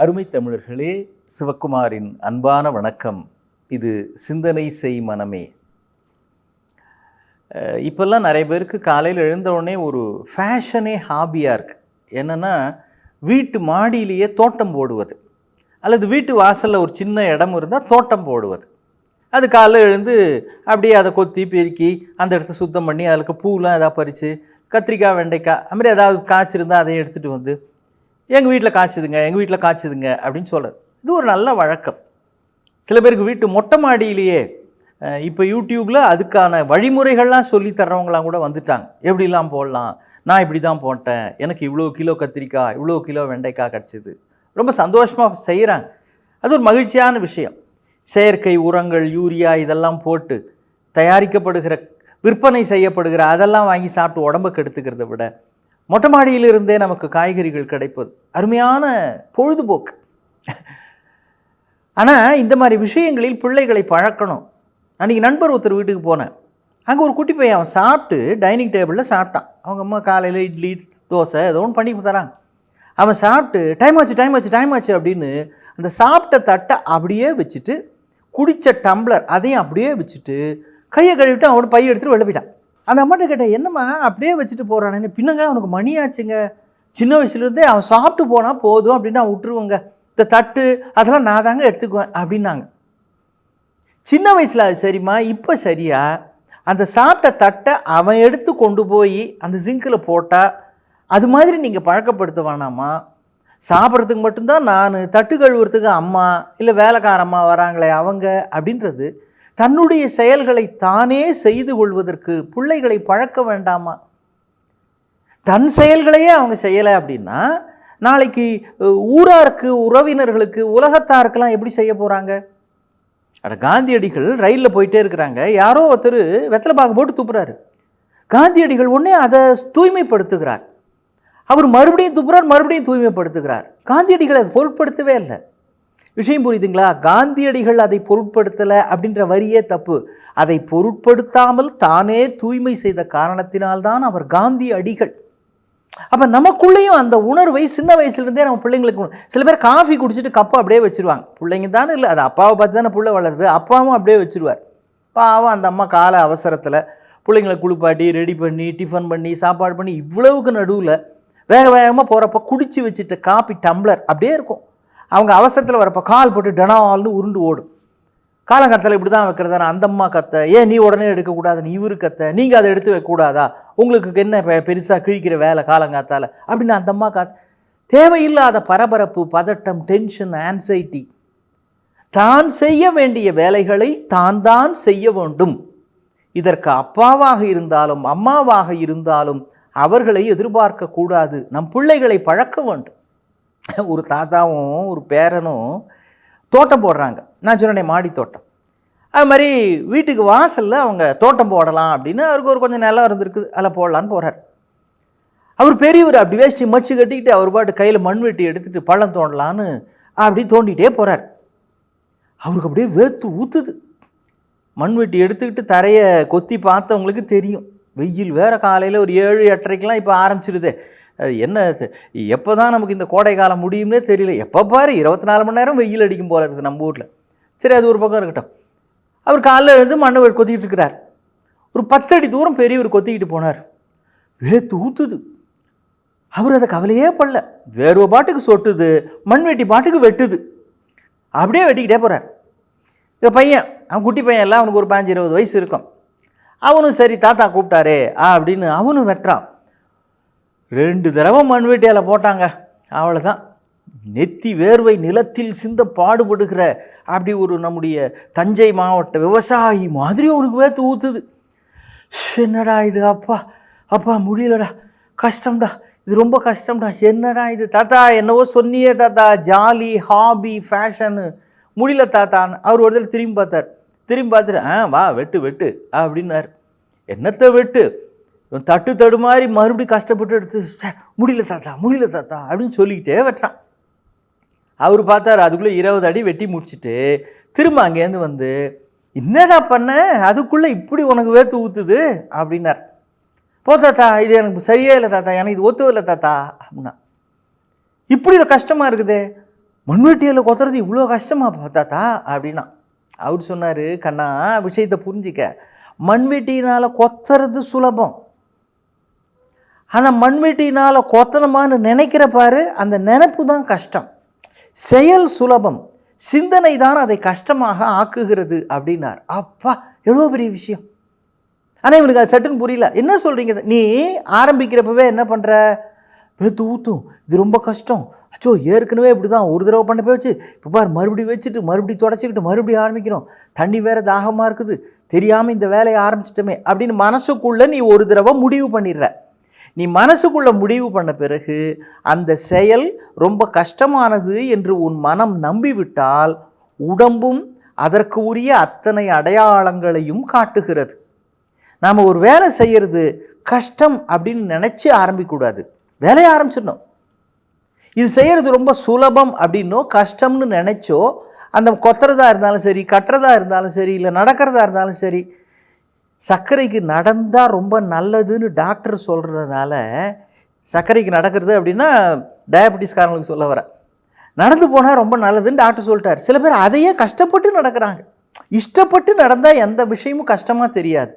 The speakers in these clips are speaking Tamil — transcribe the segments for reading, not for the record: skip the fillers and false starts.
அருமை தமிழர்களே, சிவக்குமாரின் அன்பான வணக்கம். இது சிந்தனை செய் மனமே. இப்போல்லாம் நிறைய பேருக்கு காலையில் எழுந்த உடனே ஒரு ஃபேஷனே ஹாபியாக இருக்குது. என்னென்னா, வீட்டு மாடியிலேயே தோட்டம் போடுவது, அல்லது வீட்டு வாசலில் ஒரு சின்ன இடம் இருந்தால் தோட்டம் போடுவது. அது காலையில் எழுந்து அப்படியே அதை கொத்தி பெருக்கி அந்த இடத்த சுத்தம் பண்ணி அதுக்கு பூலாம் எதாவது பறித்து, கத்திரிக்காய் வெண்டைக்காய் அது மாதிரி ஏதாவது காய்ச்சிருந்தால் அதையும் எடுத்துகிட்டு வந்து எங்கள் வீட்டில் காய்ச்சுதுங்க அப்படின்னு சொல்கிறது. இது ஒரு நல்ல வழக்கம். சில பேருக்கு வீட்டு மொட்டை மாடியிலேயே இப்போ யூடியூப்பில் அதுக்கான வழிமுறைகள்லாம் சொல்லி தர்றவங்களாம் கூட வந்துட்டாங்க. எப்படிலாம் போடலாம், நான் இப்படி தான் போட்டேன், எனக்கு இவ்வளோ கிலோ கத்திரிக்காய், இவ்வளோ கிலோ வெண்டைக்காய் கிடச்சிது. ரொம்ப சந்தோஷமாக செய்கிறாங்க. அது ஒரு மகிழ்ச்சியான விஷயம். செயற்கை உரங்கள், யூரியா இதெல்லாம் போட்டு தயாரிக்கப்படுகிற, விற்பனை செய்யப்படுகிற அதெல்லாம் வாங்கி சாப்பிட்டு உடம்பை கெடுத்துக்கிறத விட மொட்டை மாடியிலிருந்தே நமக்கு காய்கறிகள் கிடைப்பது அருமையான பொழுதுபோக்கு. ஆனால் இந்த மாதிரி விஷயங்களில் பிள்ளைகளை பழக்கணும். அன்றைக்கி நண்பர் ஒருத்தர் வீட்டுக்கு போனேன். அங்கே ஒரு குட்டி பையன் அவன் சாப்பிட்டு டைனிங் டேபிளில் சாப்பிட்டான். அவங்க அம்மா காலையில் இட்லி தோசை ஏதோ ஒன்று பண்ணி தராங்க. அவன் சாப்பிட்டு டைம் ஆச்சு அப்படின்னு அந்த சாப்பிட்ட தட்டை அப்படியே வச்சுட்டு, குடித்த டம்ளர் அதையும் அப்படியே வச்சுட்டு, கையை கழுவிட்டு அவனை பையை எடுத்துகிட்டு வெளில போயிட்டான். அந்த அம்மாட்ட கேட்டேன், என்னம்மா அப்படியே வச்சுட்டு போகிறானே, பின்னங்க அவனுக்கு மணி ஆச்சுங்க, சின்ன வயசுலேருந்தே அவன் சாப்பிட்டு போனால் போதும் அப்படின்னு நான் விட்டுருவேங்க, இந்த தட்டு அதெல்லாம் நான் தாங்க எடுத்துக்குவேன் அப்படின்னாங்க. சின்ன வயசில் அது சரிம்மா, இப்போ சரியா? அந்த சாப்பிட்ட தட்டை அவன் எடுத்து கொண்டு போய் அந்த சிங்கில் போட்டால் அது மாதிரி நீங்கள் பழக்கப்படுத்த வேணாமா? சாப்பிட்றதுக்கு மட்டும்தான் நான், தட்டு கழுவுறதுக்கு அம்மா இல்லை வேலைக்காரம்மா வராங்களே அவங்க அப்படின்றது தன்னுடைய செயல்களை தானே செய்து கொள்வதற்கு பிள்ளைகளை பழக்க வேண்டாமா? தன் செயல்களையே அவங்க செய்யலை அப்படின்னா நாளைக்கு ஊராருக்கு, உறவினர்களுக்கு, உலகத்தாருக்கெல்லாம் எப்படி செய்ய போகிறாங்க? காந்தியடிகள் ரயிலில் போயிட்டே இருக்கிறாங்க. யாரோ ஒருத்தர் வெத்தலை பாக்கு போட்டு துப்புறாரு. காந்தியடிகள் உடனே அதை தூய்மைப்படுத்துகிறார். அவர் மறுபடியும் துப்புறார், மறுபடியும் தூய்மைப்படுத்துகிறார். காந்தியடிகள் அதை பொருட்படுத்தவே இல்லை. விஷயம் புரியுதுங்களா? காந்தியடிகள் அதை பொருட்படுத்தலை அப்படின்ற வரியே தப்பு. அதை பொருட்படுத்தாமல் தானே தூய்மை செய்த காரணத்தினால்தான் அவர் காந்தி அடிகள். அப்போ நமக்குள்ளேயும் அந்த உணர்வை சின்ன வயசுலேருந்தே நம்ம பிள்ளைங்களுக்கு. சில பேர் காஃபி குடிச்சிட்டு கப்பை அப்படியே வச்சுருவாங்க. பிள்ளைங்க தானே, இல்லை அது அப்பாவை பார்த்து தானே பிள்ளை வளருது. அப்பாவும் அப்படியே வச்சுருவார். பாவம் அந்த அம்மா கால அவசரத்தில் பிள்ளைங்களை குளிப்பாட்டி ரெடி பண்ணி டிஃபன் பண்ணி சாப்பாடு பண்ணி இவ்வளவுக்கு நடுவில் வேக வேகமாக போகிறப்ப குடிச்சு வச்சுட்டு காப்பி டம்ளர் அப்படியே இருக்கும். அவங்க அவசரத்தில் வரப்போ கால் போட்டு டனால்னு உருண்டு ஓடும். காலங்கத்தில் இப்படி தான் வைக்கிறதான அந்த அம்மா கத்த, ஏன் நீ உடனே எடுக்கக்கூடாதுன்னு இவரு கத்த, நீங்கள் அதை எடுத்து வைக்கக்கூடாதா, உங்களுக்கு என்ன பெருசாக கிழிக்கிற வேலை காலங்காத்தால் அப்படின்னு அந்த அம்மா காத்த. தேவையில்லாத பரபரப்பு, பதட்டம், டென்ஷன், ஆன்சைட்டி. தான் செய்ய வேண்டிய வேலைகளை தான் செய்ய வேண்டும். இதற்கு அப்பாவாக இருந்தாலும் அம்மாவாக இருந்தாலும் அவர்களை எதிர்பார்க்கக்கூடாது. நம் பிள்ளைகளை பழக்க வேண்டும். ஒரு தாத்தாவும் ஒரு பேரனும் தோட்டம் போடுறாங்க. நான் சொன்னேன் மாடி தோட்டம். அது மாதிரி வீட்டுக்கு வாசலில் அவங்க தோட்டம் போடலாம் அப்படின்னு அவருக்கு ஒரு கொஞ்சம் நிலம் இருந்திருக்குது, அதில் போடலான்னு போகிறார். அவர் பெரியவர் அப்படி வேஷ்டி மச்சு கட்டிக்கிட்டு அவர் பாட்டு கையில் மண் வெட்டி எடுத்துகிட்டு பள்ளம் தோண்டலான்னு அப்படி தோண்டிகிட்டே போகிறார். அவருக்கு அப்படியே வேர்த்து ஊற்றுது. மண் வெட்டி எடுத்துக்கிட்டு தரையை கொத்தி பார்த்தவங்களுக்கு தெரியும். வெயில் வேறு காலையில் ஒரு 7-8:30 இப்போ ஆரம்பிச்சிடுது. அது என்ன, எப்போ தான் நமக்கு இந்த கோடை காலம் முடியும்னே தெரியல. எப்போ பாரு 24 மணி நேரம் வெயில் அடிக்கும் போல இருக்குது நம்ம ஊரில். சரி, அது ஒரு பக்கம் இருக்கட்டும். அவர் காலையில் இருந்து மண்ணை கொத்திக்கிட்டு இருக்கிறார். ஒரு 10 அடி தூரம் பெரியவர் கொத்திக்கிட்டு போனார். வேத்து ஊற்றுது. அவர் அதை கவலையே படல. வேர்வை பாட்டுக்கு சொட்டுது, மண் வெட்டி பாட்டுக்கு வெட்டுது. அப்படியே வெட்டிக்கிட்டே போகிறார். இந்த பையன், அவன் குட்டி பையன் எல்லாம், அவனுக்கு ஒரு 15-20 வயசு இருக்கும். அவனும் சரி தாத்தா கூப்பிட்டாரே அப்படின்னு அவனும் வெட்டுறான். 2 தடவை மண் வெட்டியால் போட்டாங்க. அவ்வளோதான். நெத்தி வேர்வை நிலத்தில் சிந்த பாடுபடுகிற அப்படி ஒரு நம்முடைய தஞ்சை மாவட்ட விவசாயி மாதிரி அவனுக்கு வேர்த்து ஊற்றுது. என்னடா இது, அப்பா முடியலடா, கஷ்டம்டா, இது ரொம்ப கஷ்டம்டா, என்னடா இது தாத்தா, என்னவோ சொன்னியே தாத்தா, ஜாலி, ஹாபி, ஃபேஷனு, முடியல தாத்தான்னு. அவர் ஒரு தடவை திரும்பி பார்த்துட்டு வா வெட்டு அப்படின்னார். என்னத்தை வெட்டு, தட்டு தடுமாறி மறுபடியும் கஷ்டப்பட்டு எடுத்து முடியல தாத்தா அப்படின்னு சொல்லிக்கிட்டே வெட்டுறான். அவர் பார்த்தார், அதுக்குள்ளே 20 அடி வெட்டி முடிச்சுட்டு திரும்ப அங்கேருந்து வந்து, என்னடா பண்ண, அதுக்குள்ளே இப்படி உனக்கு வேர்த்து ஊற்றுது அப்படின்னார். போ தாத்தா, இது எனக்கு சரியே இல்லை தாத்தா, எனக்கு இது ஒத்துவ இல்லை தாத்தா அப்படின்னா. இப்படி ஒரு கஷ்டமாக இருக்குதே. மண்வெட்டியில் கொத்துறது இவ்வளோ கஷ்டமா தாத்தா அப்படின்னா. அவர் சொன்னார், கண்ணா விஷயத்தை புரிஞ்சிக்க, மண்வெட்டினால் கொத்துறது சுலபம், ஆனால் மண்வெட்டினால் கொத்தனமானு நினைக்கிற பாரு, அந்த நினைப்பு தான் கஷ்டம். செயல் சுலபம், சிந்தனை தான் அதை கஷ்டமாக ஆக்குகிறது அப்படின்னார். அப்பா எவ்வளோ பெரிய விஷயம். ஆனால் இவனுக்கு அது சட்டுன்னு புரியல. என்ன சொல்கிறீங்க, நீ ஆரம்பிக்கிறப்பவே என்ன பண்ணுற, வெத்து ஊற்றும், இது ரொம்ப கஷ்டம், அச்சோ ஏற்கனவே இப்படி தான் ஒரு தடவை பண்ண போச்சு, இப்போ பார் மறுபடியும் வச்சுட்டு மறுபடியும் தொடச்சிக்கிட்டு மறுபடியும் ஆரம்பிக்கிறோம், தண்ணி வேறு தாகமாக இருக்குது, தெரியாமல் இந்த வேலையை ஆரம்பிச்சிட்டோமே அப்படின்னு மனசுக்குள்ளே நீ ஒரு தடவை முடிவு பண்ணிடுற. நீ மனசுக்குள்ளே முடிவு பண்ண பிறகு அந்த செயல் ரொம்ப கஷ்டமானது என்று உன் மனம் நம்பிவிட்டால் உடம்பும் அதற்கு உரிய அத்தனை அடையாளங்களையும் காட்டுகிறது. நாம் ஒரு வேலை செய்கிறது கஷ்டம் அப்படின்னு நினச்சி ஆரம்பிக்கக்கூடாது, வேலையை ஆரம்பிச்சிடணும். இது செய்கிறது ரொம்ப சுலபம் அப்படின்னோ கஷ்டம்னு நினச்சோ அந்த கொத்துறதா இருந்தாலும் சரி, கட்டுறதா இருந்தாலும் சரி, இல்லை நடக்கிறதா இருந்தாலும் சரி, சர்க்கரைக்கு நடந்தால் ரொம்ப நல்லதுன்னு டாக்டர் சொல்கிறதுனால, சர்க்கரைக்கு நடக்கிறது அப்படின்னா டயபெட்டிஸ்காரங்களுக்கு சொல்ல வர, நடந்து போனால் ரொம்ப நல்லதுன்னு டாக்டர் சொல்லிட்டார். சில பேர் அதையே கஷ்டப்பட்டு நடக்கிறாங்க. இஷ்டப்பட்டு நடந்தால் எந்த விஷயமும் கஷ்டமாக தெரியாது.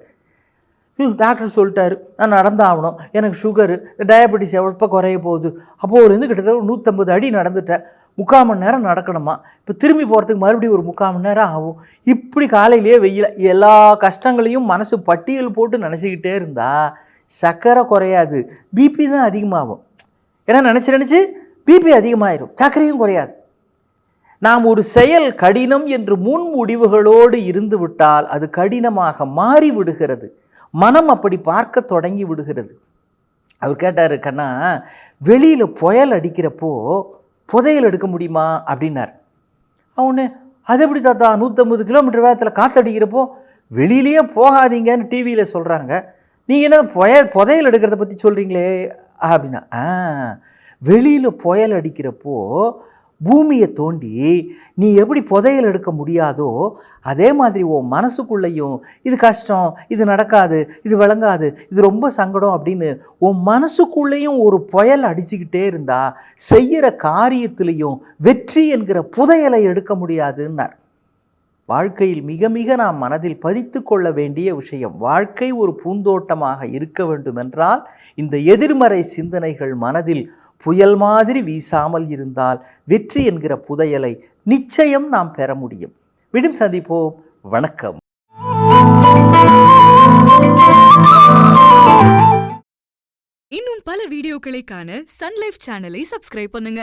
டாக்டர் சொல்லிட்டாரு நான் நடந்தாகணும், எனக்கு சுகரு டயபெட்டிஸ் எவ்வளோ குறைய போகுது, அப்போதுலேருந்து கிட்டத்தட்ட 150 அடி நடந்துட்டேன், 3/4 மணி நேரம் நடக்கணுமா, இப்போ திரும்பி போகிறதுக்கு மறுபடியும் ஒரு 3/4 மணி நேரம் ஆகும். இப்படி காலையிலேயே வெயில் எல்லா கஷ்டங்களையும் மனசு பட்டியல் போட்டு நினச்சிக்கிட்டே இருந்தால் சர்க்கரை குறையாது, பிபி தான் அதிகமாகும். ஏன்னா நினச்சி பிபி அதிகமாகிடும், சர்க்கரையும் குறையாது. நாம் ஒரு செயல் கடினம் என்று முன் முடிவுகளோடு இருந்து விட்டால் அது கடினமாக மாறி விடுகிறது. மனம் அப்படி பார்க்க தொடங்கி விடுகிறது. அவர் கேட்டார், கண்ணா வெளியில் புயல் அடிக்கிறப்போ புதையல் எடுக்க முடியுமா அப்படின்னார். அவனு அது எப்படி தாத்தா 150 கிலோமீட்டர் வேகத்தில் காற்றடிக்கிறப்போ வெளியிலேயே போகாதீங்கன்னு டிவியில் சொல்கிறாங்க, நீங்கள் என்ன புதையல் எடுக்கிறத பற்றி சொல்கிறீங்களே அப்படின்னா, வெளியில் புயல் அடிக்கிறப்போ பூமியை தோண்டி நீ எப்படி புதையல் எடுக்க முடியாதோ அதே மாதிரி உன் மனசுக்குள்ளேயும் இது கஷ்டம், இது நடக்காது, இது விளங்காது, இது ரொம்ப சங்கடம் அப்படின்னு உன் மனசுக்குள்ளேயும் ஒரு புயல் அடிச்சுக்கிட்டே இருந்தா செய்கிற காரியத்திலையும் வெற்றி என்கிற புதையலை எடுக்க முடியாதுன்னார். வாழ்க்கையில் மிக மிக நாம் மனதில் பதித்து கொள்ள வேண்டிய விஷயம், வாழ்க்கை ஒரு பூந்தோட்டமாக இருக்க வேண்டுமென்றால் இந்த எதிர்மறை சிந்தனைகள் மனதில் புயல் மாதிரி வீசாமல் இருந்தால் வெற்றி என்கிற புதையலை நிச்சயம் நாம் பெற முடியும். மீண்டும் சந்திப்போம். வணக்கம். இன்னும் பல வீடியோக்களை காண சன் லைஃப் சேனலை சப்ஸ்கிரைப் பண்ணுங்க.